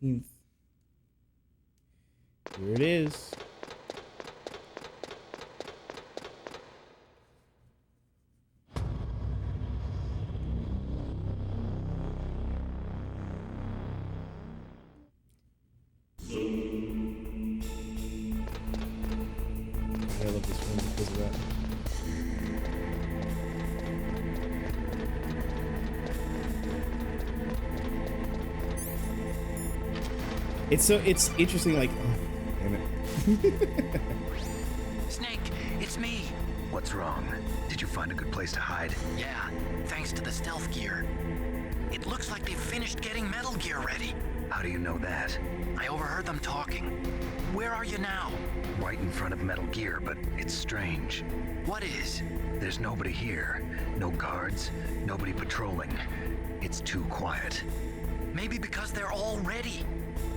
14th. Here it is. I love this one because of that. It's interesting, like, oh, damn it. Snake, it's me. What's wrong? Did you find a good place to hide? Yeah, thanks to the stealth gear. It looks like they've finished getting Metal Gear ready. How do you know that? I overheard them talking. Where are you now? Right in front of Metal Gear, but it's strange. What is? There's nobody here. No guards, nobody patrolling. It's too quiet. Maybe because they're all ready.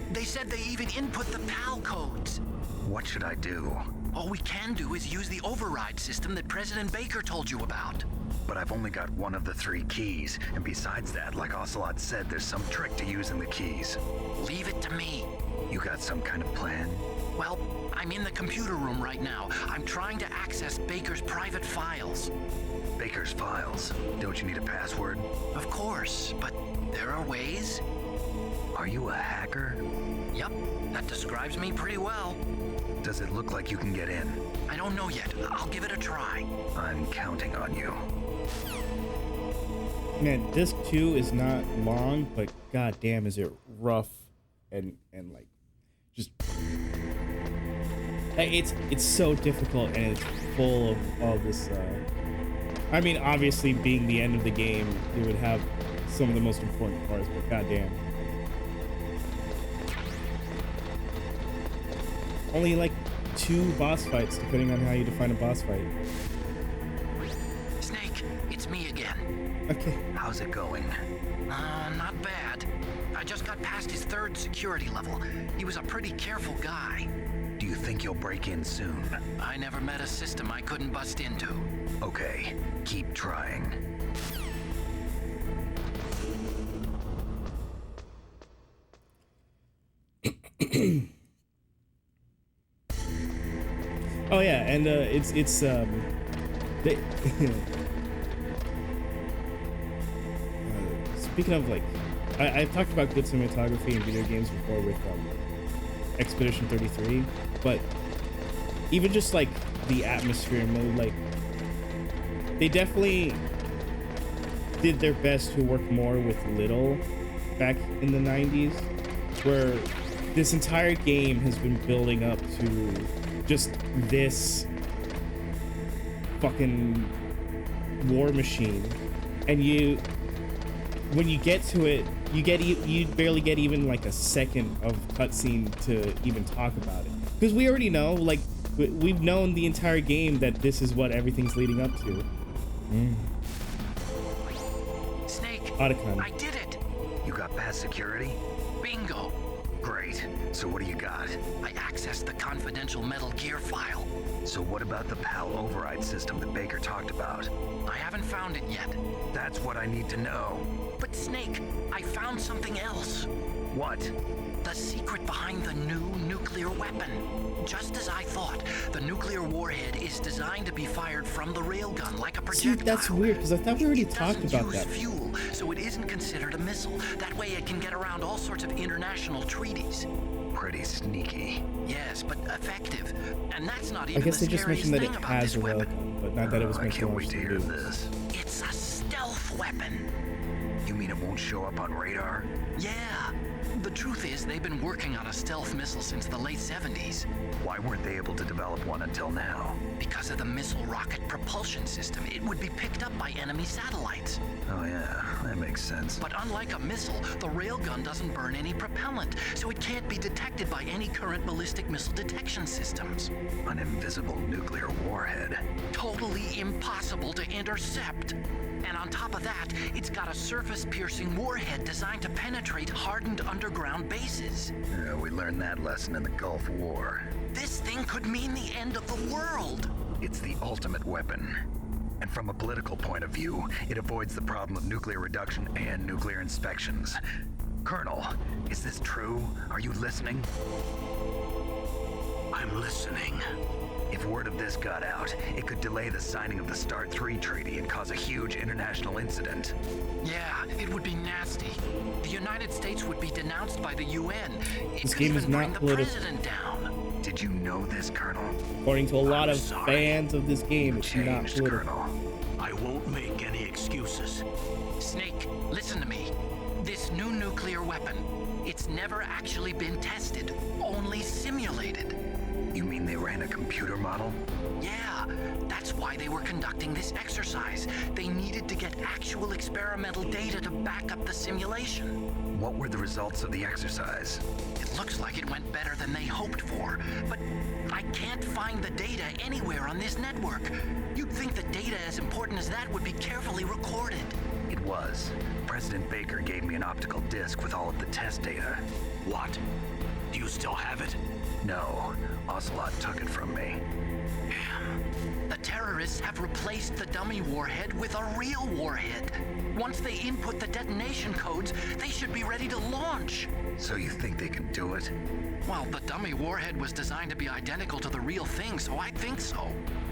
They said they even input the PAL codes. What should I do? All we can do is use the override system that President Baker told you about. But I've only got one of the 3 keys, and besides that, like Ocelot said, there's some trick to using the keys. Leave it to me. You got some kind of plan? Well, I'm in the computer room right now. I'm trying to access Baker's private files. Baker's files? Don't you need a password? Of course, but there are ways. Are you a hacker? Yep, that describes me pretty well. Does it look like you can get in? I don't know yet. I'll give it a try. I'm counting on you. Man, disc 2 is not long, but goddamn is it rough and like just like it's so difficult, and it's full of all this I mean, obviously being the end of the game, it would have some of the most important parts, but goddamn. Only like 2 boss fights, depending on how you define a boss fight. Snake, it's me again. Okay. How's it going? Not bad. I just got past his 3rd security level. He was a pretty careful guy. Do you think you'll break in soon? I never met a system I couldn't bust into. Okay, keep trying. Oh yeah, and it's they, speaking of, like, I've talked about good cinematography in video games before with Expedition 33, but even just like the atmosphere mode, like they definitely did their best to work more with little back in the 90s, where this entire game has been building up to just this fucking war machine, and when you get to it, you barely get even like a second of cutscene to even talk about it, because we already know, like, we've known the entire game that this is what everything's leading up to. Snake, Otacon. I did it. You got past security? Bingo. Great. So what do you got? I accessed the confidential Metal Gear file. So what about the PAL override system that Baker talked about? I haven't found it yet. That's what I need to know. But Snake, I found something else. What? The secret behind the new nuclear weapon. Just as I thought, the nuclear warhead is designed to be fired from the railgun like a projectile. See, that's weird, because I thought we already talked about that. It doesn't use fuel, so it isn't considered a missile. That way it can get around all sorts of international treaties. Pretty sneaky. Yes, but effective. And that's not even I guess the they just scariest mentioned that thing it about has this a weapon. railgun, but not that it was I meant to can't launch wait to the hear nukes. this. It's a stealth weapon. You mean it won't show up on radar? Yeah. The truth is, they've been working on a stealth missile since the late 70s. Why weren't they able to develop one until now? Because of the missile rocket propulsion system, it would be picked up by enemy satellites. Oh yeah, that makes sense. But unlike a missile, the railgun doesn't burn any propellant, so it can't be detected by any current ballistic missile detection systems. An invisible nuclear warhead. Totally impossible to intercept. And on top of that, it's got a surface-piercing warhead designed to penetrate hardened underground bases. Yeah, we learned that lesson in the Gulf War. This thing could mean the end of the world. It's the ultimate weapon. And from a political point of view, it avoids the problem of nuclear reduction and nuclear inspections. Colonel, is this true? Are you listening? I'm listening. If word of this got out, it could delay the signing of the START 3 treaty and cause a huge international incident. Yeah, it would be nasty. The United States would be denounced by the UN. This game is not the political. president down. Did you know this, Colonel? According to a lot of sorry. fans of this game, it's not Changed, political. Colonel. I won't make any excuses. Snake, listen to me. This new nuclear weapon, it's never actually been tested, only simulated. You mean they ran a computer model? Yeah, that's why they were conducting this exercise. They needed to get actual experimental data to back up the simulation. What were the results of the exercise? It looks like it went better than they hoped for, but I can't find the data anywhere on this network. You'd think the data as important as that would be carefully recorded. It was. President Baker gave me an optical disc with all of the test data. What? Do you still have it? No, Ocelot took it from me. Damn. The terrorists have replaced the dummy warhead with a real warhead. Once they input the detonation codes, they should be ready to launch. So you think they can do it? Well, the dummy warhead was designed to be identical to the real thing, so I think so.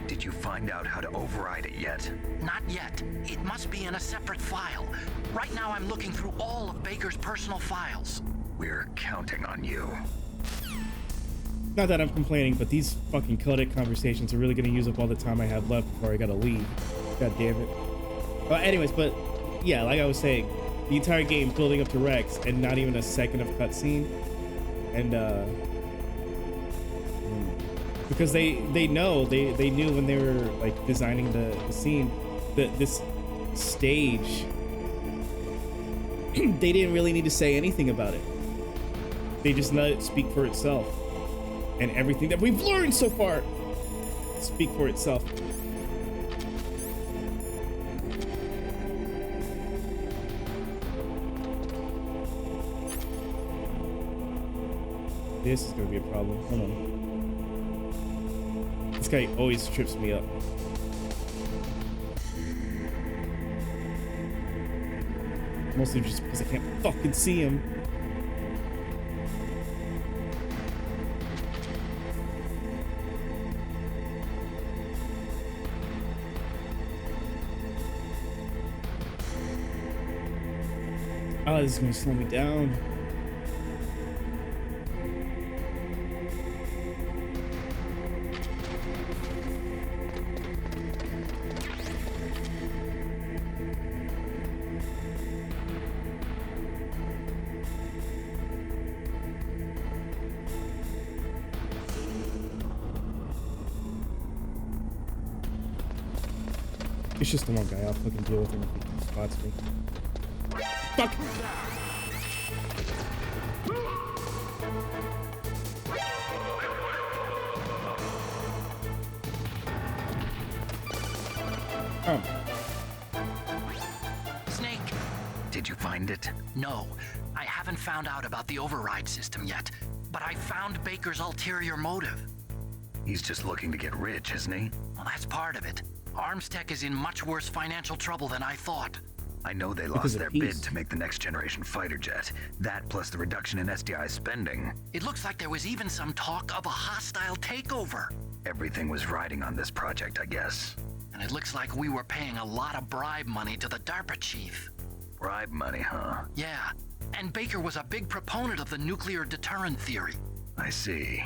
Did you find out how to override it yet? Not yet. It must be in a separate file. Right now I'm looking through all of Baker's personal files. We're counting on you. Not that I'm complaining, but these fucking codec conversations are really gonna use up all the time I have left before I gotta leave. God damn it. Well, anyways, but yeah, like I was saying, the entire game building up to Rex and not even a second of cutscene. And because they knew when they were like designing the scene that this stage they didn't really need to say anything about it. They just let it speak for itself, and everything that we've learned so far speak for itself. This is gonna be a problem. Hold on. This guy always trips me up. Mostly just because I can't fucking see him. Oh, this is gonna slow me down. It's just the one guy. I'll fucking deal with him if he spots me. Fuck! Snake! Did you find it? No, I haven't found out about the override system yet, but I found Baker's ulterior motive. He's just looking to get rich, isn't he? Well, that's part of it. Armstech is in much worse financial trouble than I thought. I know they Because lost of their peace. bid to make the next generation fighter jet. That plus the reduction in SDI spending. It looks like there was even some talk of a hostile takeover. Everything was riding on this project, I guess. And it looks like we were paying a lot of bribe money to the DARPA chief. Bribe money, huh? Yeah, and Baker was a big proponent of the nuclear deterrent theory. I see.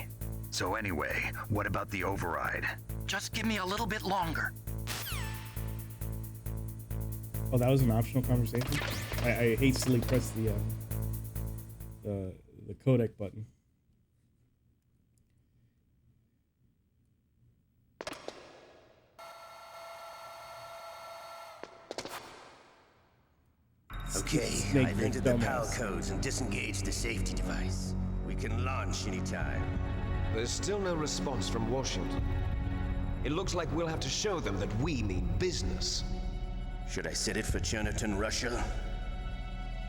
So anyway, what about the override? Just give me a little bit longer. Oh, that was an optional conversation. I hastily pressed the codec button. Okay, Snake I've big entered the power dumbass. codes and disengaged the safety device. We can launch anytime. There's still no response from Washington. It looks like we'll have to show them that we mean business. Should I set it for Cherniton, Russia?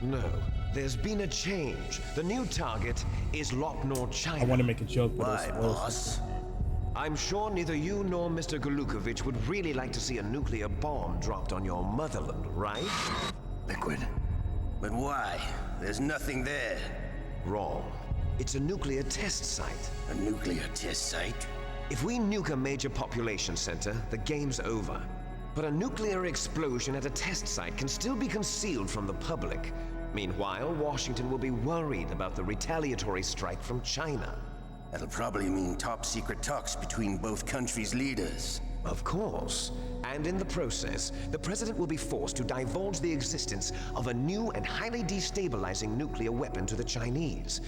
No, there's been a change. The new target is Lopnor, China. I want to make a joke, but Why, it was boss? I'm sure neither you nor Mr. Golukovich would really like to see a nuclear bomb dropped on your motherland, right? Liquid. But why? There's nothing there. Wrong. It's a nuclear test site. A nuclear test site? If we nuke a major population center, the game's over. But a nuclear explosion at a test site can still be concealed from the public. Meanwhile, Washington will be worried about the retaliatory strike from China. That'll probably mean top-secret talks between both countries' leaders. Of course. And in the process, the president will be forced to divulge the existence of a new and highly destabilizing nuclear weapon to the Chinese.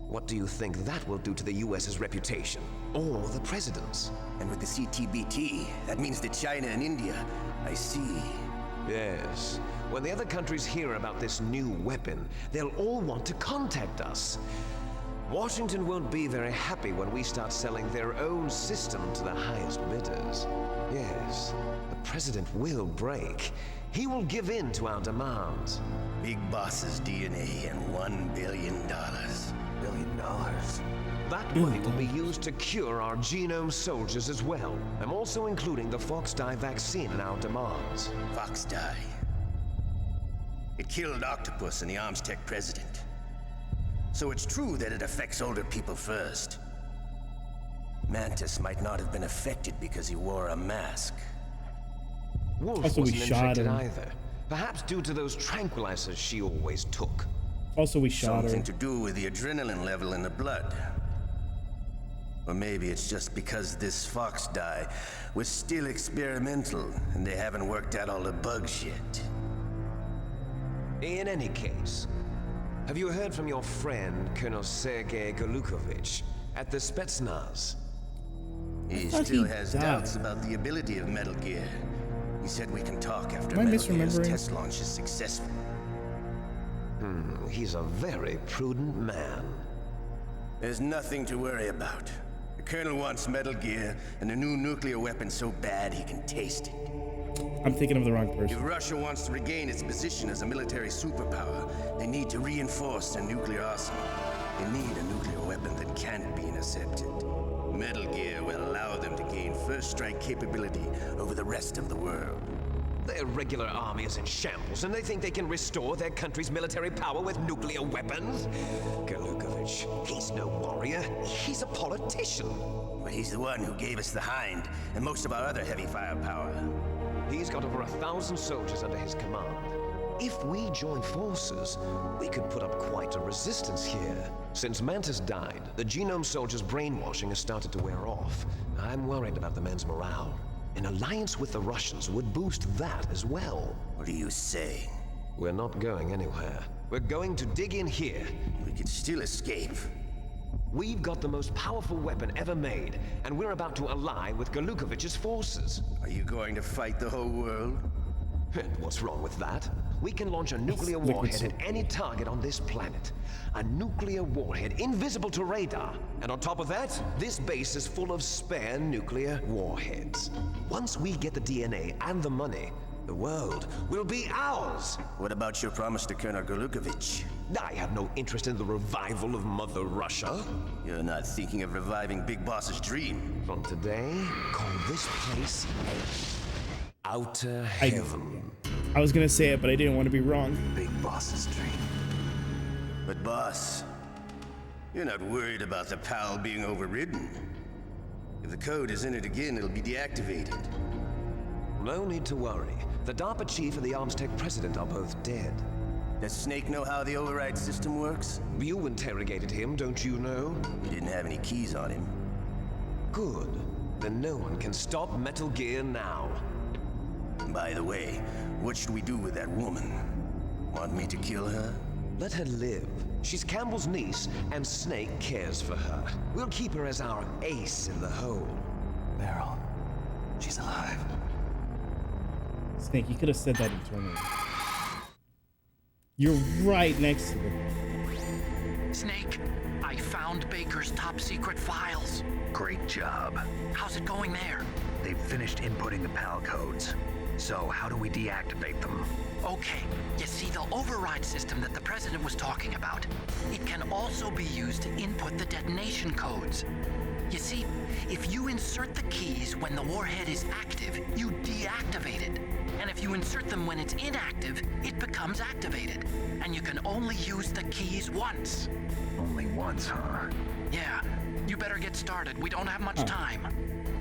What do you think that will do to the US's reputation? Or the president's? And with the CTBT, that means that China and India. I see. Yes. When the other countries hear about this new weapon, they'll all want to contact us. Washington won't be very happy when we start selling their own system to the highest bidders. Yes, the president will break. He will give in to our demands. Big Boss's DNA and $1 billion. $1 billion? That money will be used to cure our genome soldiers as well. I'm also including the Fox-Die vaccine in our demands. Fox-Die. It killed Octopus and the Armstech president. So it's true that it affects older people first. Mantis might not have been affected because he wore a mask. Wolf Also, we wasn't shot infected him. either. Perhaps due to those tranquilizers she always took. Also, we shot Something her. to do with the adrenaline level in the blood. Or maybe it's just because this Fox dye was still experimental and they haven't worked out all the bugs yet. In any case, have you heard from your friend, Colonel Sergei Golukovich, at the Spetsnaz? He thought still he has died. doubts about the ability of Metal Gear. He said we can talk after Am I Metal Gear's misremembering? test launch is successful. He's a very prudent man. There's nothing to worry about. The Colonel wants Metal Gear and a new nuclear weapon so bad he can taste it. I'm thinking of the wrong If person. Russia wants to regain its position as a military superpower, they need to reinforce their nuclear arsenal. They need a nuclear weapon that can't be intercepted. Metal Gear will allow them to gain first strike capability over the rest of the world. Their regular army is in shambles, and they think they can restore their country's military power with nuclear weapons? Golukovich, he's no warrior. He's a politician. But he's the one who gave us the Hind and most of our other heavy firepower. He's got over 1,000 soldiers under his command. If we join forces, we could put up quite a resistance here. Since Mantis died, the genome soldiers' brainwashing has started to wear off. I'm worried about the men's morale. An alliance with the Russians would boost that as well. What are you saying? We're not going anywhere. We're going to dig in here. We could still escape. We've got the most powerful weapon ever made, and we're about to ally with Golukovich's forces. Are you going to fight the whole world? And what's wrong with that? We can launch a nuclear Liquid warhead soap. at any target on this planet. A nuclear warhead invisible to radar. And on top of that, this base is full of spare nuclear warheads. Once we get the DNA and the money, the world will be ours. What about your promise to Colonel Golukovich? I have no interest in the revival of Mother Russia. You're not thinking of reviving Big Boss's dream. From today, call this place Outer Heaven. I was gonna say it, but I didn't want to be wrong. Big Boss's dream. But boss, you're not worried about the PAL being overridden. If the code is entered again, it'll be deactivated. No need to worry. The DARPA chief and the Armstech president are both dead. Does Snake know how the override system works? You interrogated him, don't you know? He didn't have any keys on him. Good. Then no one can stop Metal Gear now. By the way, what should we do with that woman? Want me to kill her? Let her live. She's Campbell's niece, and Snake cares for her. We'll keep her as our ace in the hole. Meryl. She's alive. Snake, you could have said that internally. You're right next to them. Snake, I found Baker's top secret files. Great job. How's it going there? They've finished inputting the PAL codes. So how do we deactivate them? Okay, you see the override system that the president was talking about? It can also be used to input the detonation codes. You see, if you insert the keys when the warhead is active, you deactivate it. And if you insert them when it's inactive, it becomes activated. And you can only use the keys once. Only once, huh? Yeah, you better get started. We don't have much time.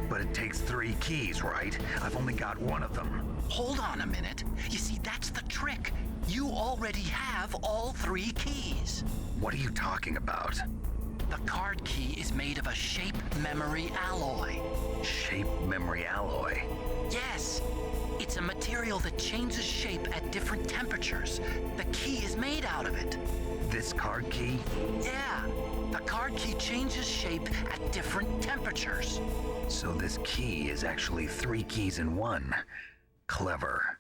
But it takes 3 keys, right? I've only got 1 of them. Hold on a minute. You see, that's the trick. You already have all 3 keys. What are you talking about? The card key is made of a shape memory alloy. Shape memory alloy? Yes. It's a material that changes shape at different temperatures. The key is made out of it. This card key? Yeah. The card key changes shape at different temperatures. So this key is actually 3 keys in 1. Clever.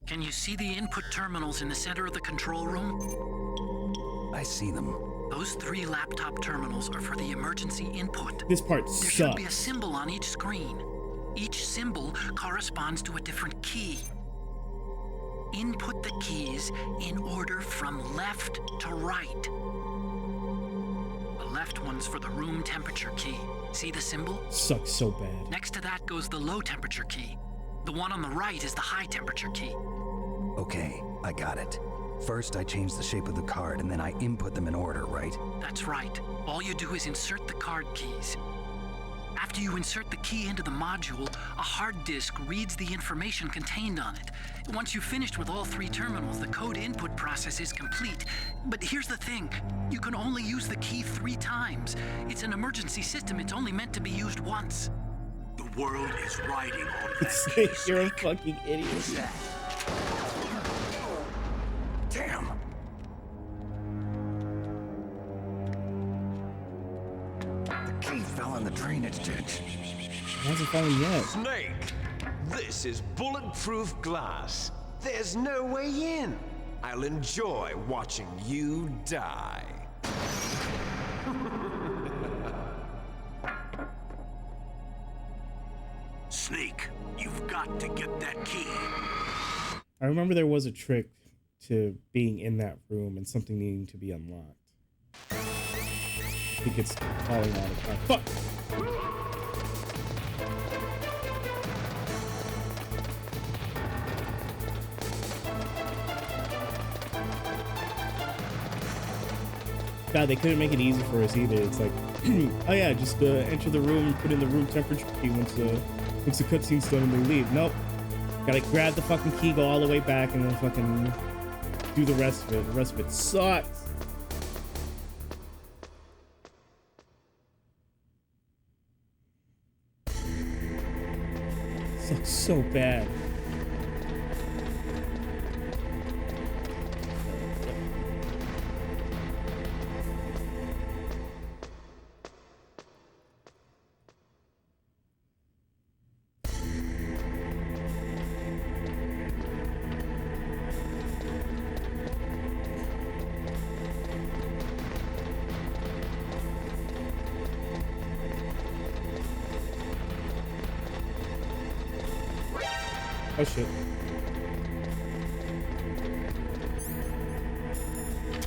Can you see the input terminals in the center of the control room? I see them. Those 3 laptop terminals are for the emergency input. This part There should be a sucks. symbol on each screen. Each symbol corresponds to a different key. Input the keys in order from left to right. The left one's for the room temperature key. See the symbol? Sucks so bad. Next to that goes the low temperature key. The one on the right is the high temperature key. Okay, I got it. First, I change the shape of the card, and then I input them in order, right? That's right. All you do is insert the card keys. After you insert the key into the module, a hard disk reads the information contained on it. Once you've finished with all 3 terminals, the code input process is complete. But here's the thing. You can only use the key 3 times. It's an emergency system. It's only meant to be used once. The world is riding on that key. Snake, you're a fucking idiot. Damn! The key fell in the drainage ditch. Hasn't fallen yet. Snake, this is bulletproof glass. There's no way in. I'll enjoy watching you die. Snake, you've got to get that key. I remember there was a trick to being in that room and something needing to be unlocked. I think it's falling out of time. Fuck! God, they couldn't make it easy for us either. It's like, oh yeah, just enter the room, put in the room temperature key once the cutscene's done and they leave. Nope. Gotta grab the fucking key, go all the way back, and then fucking do the rest of it. The rest of it sucks. Sucks so bad. Oh shit.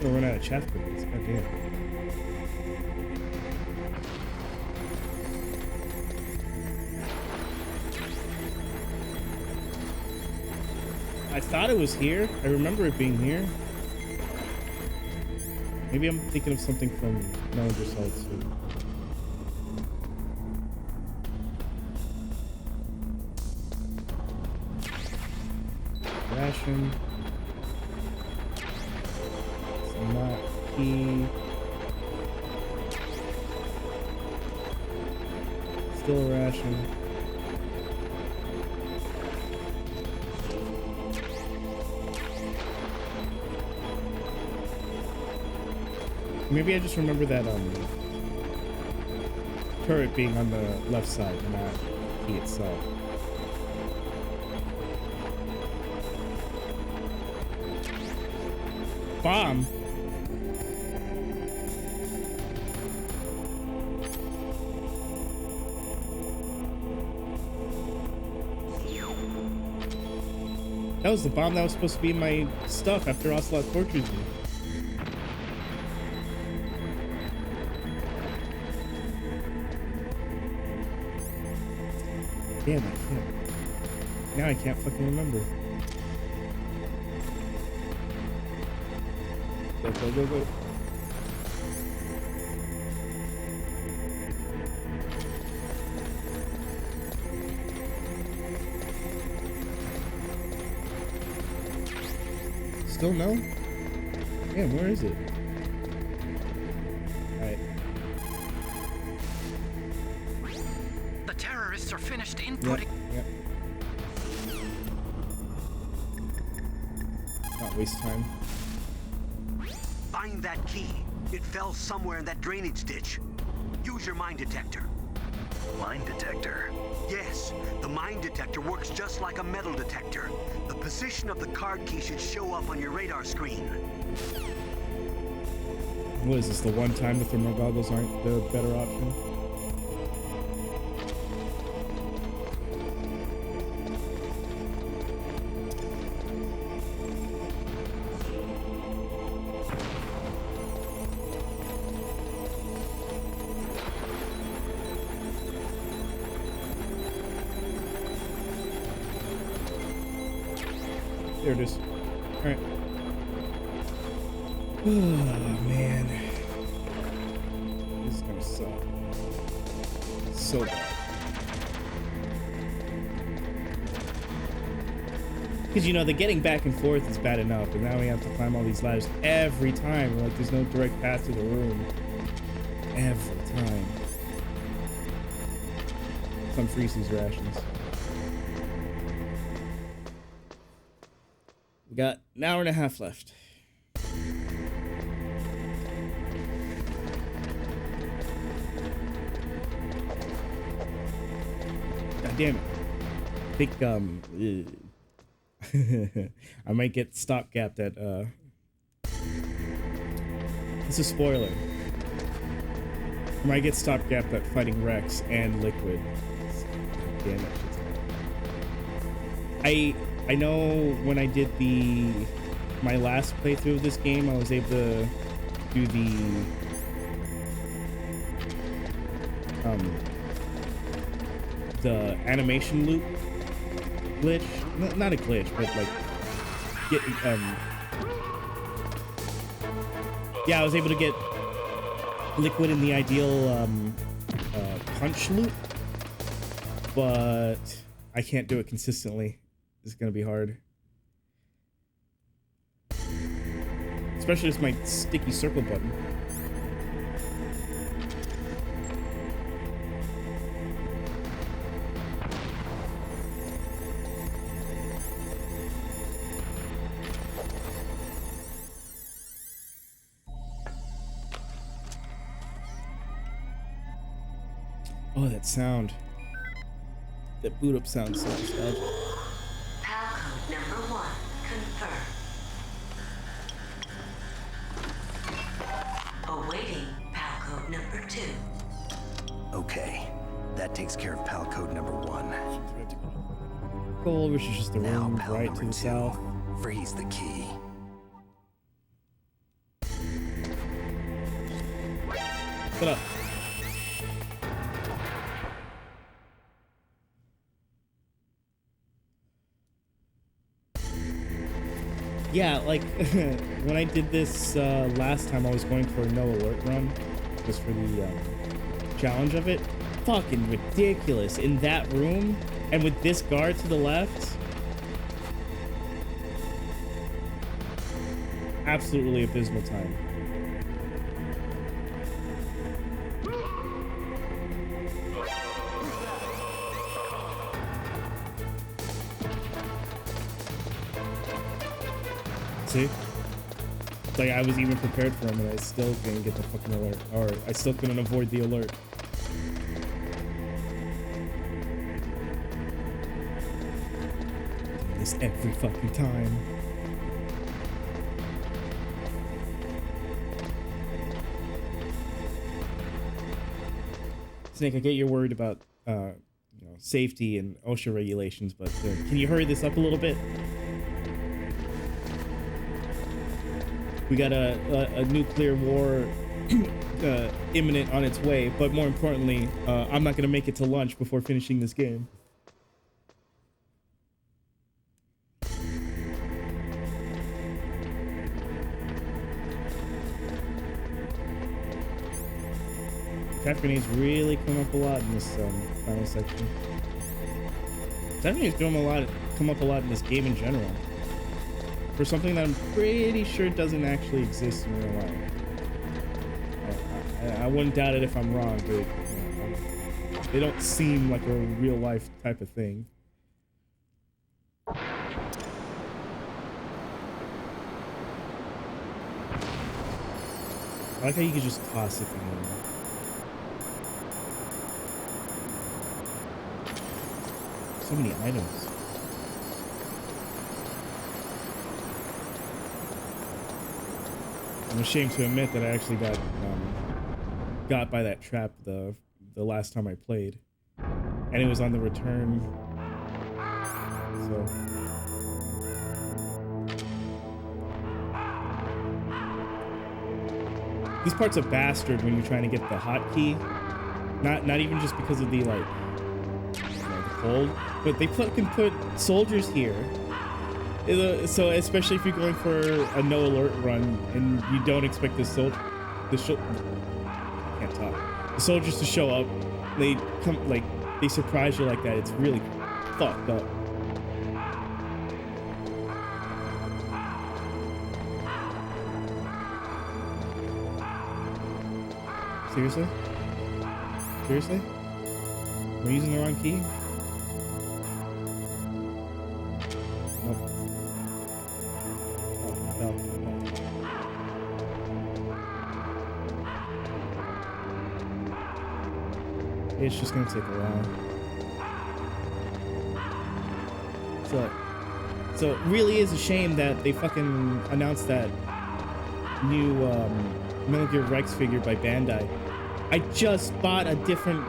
We'll run out of chat cookies. God damn. I thought it was here. I remember it being here. Maybe I'm thinking of something from Metal Gear Solid 2. Ration. It's not key. Still a ration. Maybe I just remember that turret being on the left side, not the key itself. Bomb. That was the bomb that was supposed to be in my stuff after Ocelot tortures me. Damn, I can't. Now I can't fucking remember. Go, go, go, go. Still no? Damn, where is it? Alright. The terrorists are finished inputting. Yep. Not waste time. Find that key. It fell somewhere in that drainage ditch. Use your mine detector. Mine detector. Yes, the mine detector works just like a metal detector. The position of the card key should show up on your radar screen. What is this, the one time the thermal goggles aren't the better option? There it is. All right. Oh, man. This is gonna suck. So bad. Because, you know, the getting back and forth is bad enough, but now we have to climb all these ladders every time. Like, there's no direct path to the room. Every time. Some freeze these rations. We got an hour and a half left. God damn it. I think, I might get stopgapped at, it's a spoiler. I might get stopgapped at fighting Rex and Liquid. Damn it. I know when I did my last playthrough of this game, I was able to do the animation loop glitch. Not a glitch, but like yeah, I was able to get Liquid in the ideal punch loop, but I can't do it consistently. It's gonna be hard. Especially with my sticky circle button. Oh, that sound. That boot up sound so nostalgic. Code number 1 confirmed. Awaiting PAL code number 2. Okay, that takes care of PAL code number 1. Goal, which is just the Now room PAL right number to the 2. south. Freeze the key. Shut up. Yeah, like when I did this last time, I was going for a no alert run, just for the challenge of it. Fucking ridiculous in that room, and with this guard to the left. Absolutely abysmal time. See? It's like I was even prepared for him and I still couldn't get the fucking alert. Or I still couldn't avoid the alert. Doing this every fucking time. Snake, I get you're worried about you know, safety and OSHA regulations, but can you hurry this up a little bit? We got a nuclear war imminent on its way, but more importantly, I'm not gonna make it to lunch before finishing this game. Trap grenades really come up a lot in this final section. Trap grenades come up a lot in this game in general. For something that I'm pretty sure doesn't actually exist in real life. I wouldn't doubt it if I'm wrong, but you know, they don't seem like a real life type of thing. I like how you could just toss it in. So many items. I'm ashamed to admit that I actually got by that trap the last time I played, and it was on the return. So these parts are bastard when you're trying to get the hotkey. Not even just because of the like the cold, but they can put soldiers here. So especially if you're going for a no alert run and you don't expect the soldiers to show up, they come like they surprise you like that. It's really fucked up. Seriously? Seriously? We're using the wrong key? Nope. Oh, no. It's just gonna take a while. So it really is a shame that they fucking announced that new Metal Gear Rex figure by Bandai. I just bought a different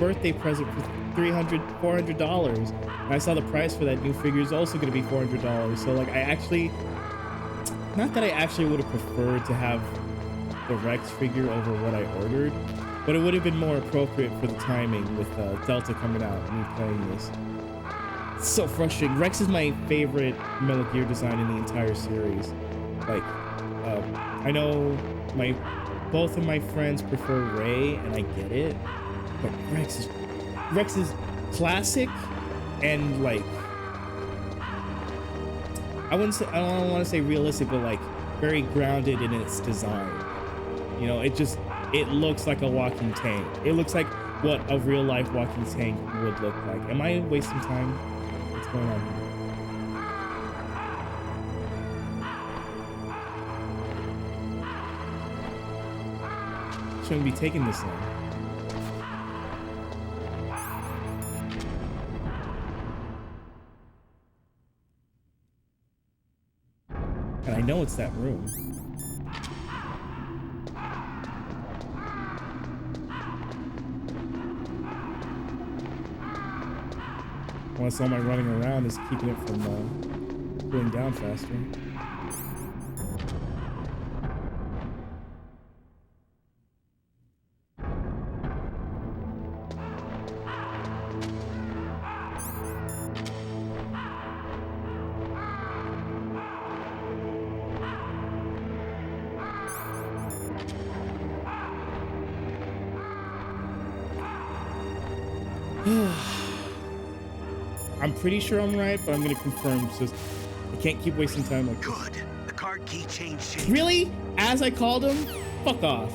birthday present for $400. And I saw the price for that new figure is also going to be $400. So like not that I actually would have preferred to have the Rex figure over what I ordered, but it would have been more appropriate for the timing with Delta coming out and me playing this. It's so frustrating. Rex is my favorite Metal Gear design in the entire series. Like, I know both of my friends prefer Ray, and I get it, but Rex is classic and like I don't want to say realistic, but like very grounded in its design. You know, it looks like a walking tank. It looks like what a real life walking tank would look like. Am I wasting time? What's going on here? Shouldn't be taking this long. And I know it's that room. Unless all my running around is keeping it from going down faster. I'm pretty sure I'm right, but I'm gonna confirm. So I can't keep wasting time like this. Good. The card key changed shape. Really? As I called him? Fuck off.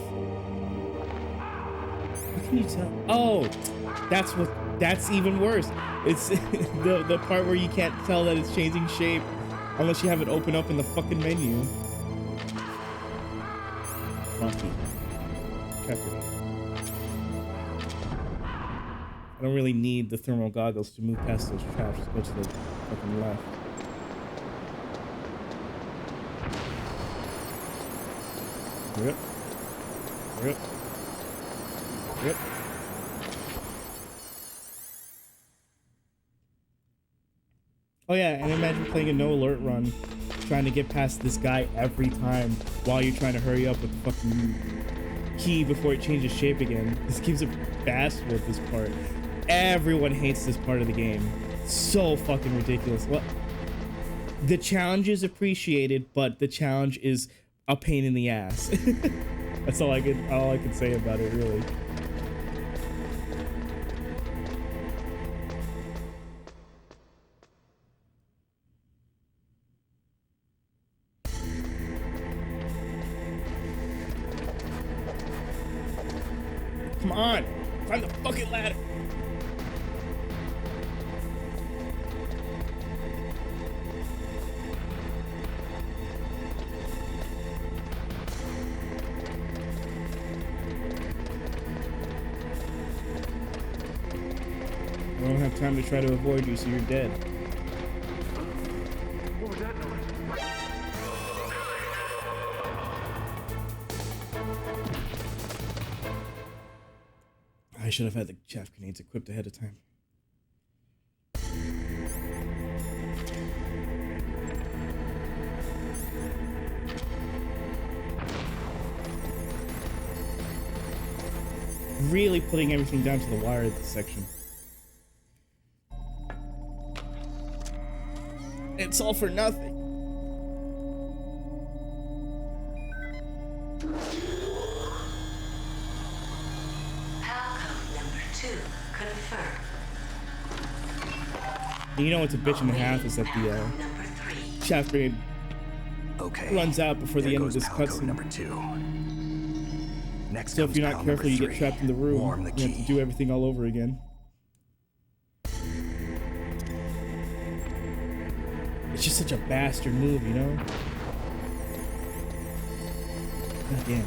How can you tell? Oh, that's even worse. It's the part where you can't tell that it's changing shape unless you have it open up in the fucking menu. Funky. I don't really need the thermal goggles to move past those traps. Just go to the fucking left. Yep. Yep. Yep. Oh yeah, and imagine playing a no alert run, trying to get past this guy every time while you're trying to hurry up with the fucking key before it changes shape again. This game's a bastard with this part. Everyone hates this part of the game. So fucking ridiculous. Well, the challenge is appreciated, but the challenge is a pain in the ass. That's all I can say about it, really. on! Climb the fucking ladder! I don't have time to try to avoid you, so you're dead. What was that noise? I should have had the chaff grenades equipped ahead of time. Really putting everything down to the wire at this section. It's all for nothing. Palcode number 2 confirmed. And you know what's a bitch and a half is that the Number 3. chaff grenade Okay. runs out before the There end of goes this Palcode cutscene. number 2. Next So if comes you're not pal careful, number you get 3. trapped in the room. Warm the You have to key. do everything all over again. It's just such a bastard move, you know? God damn.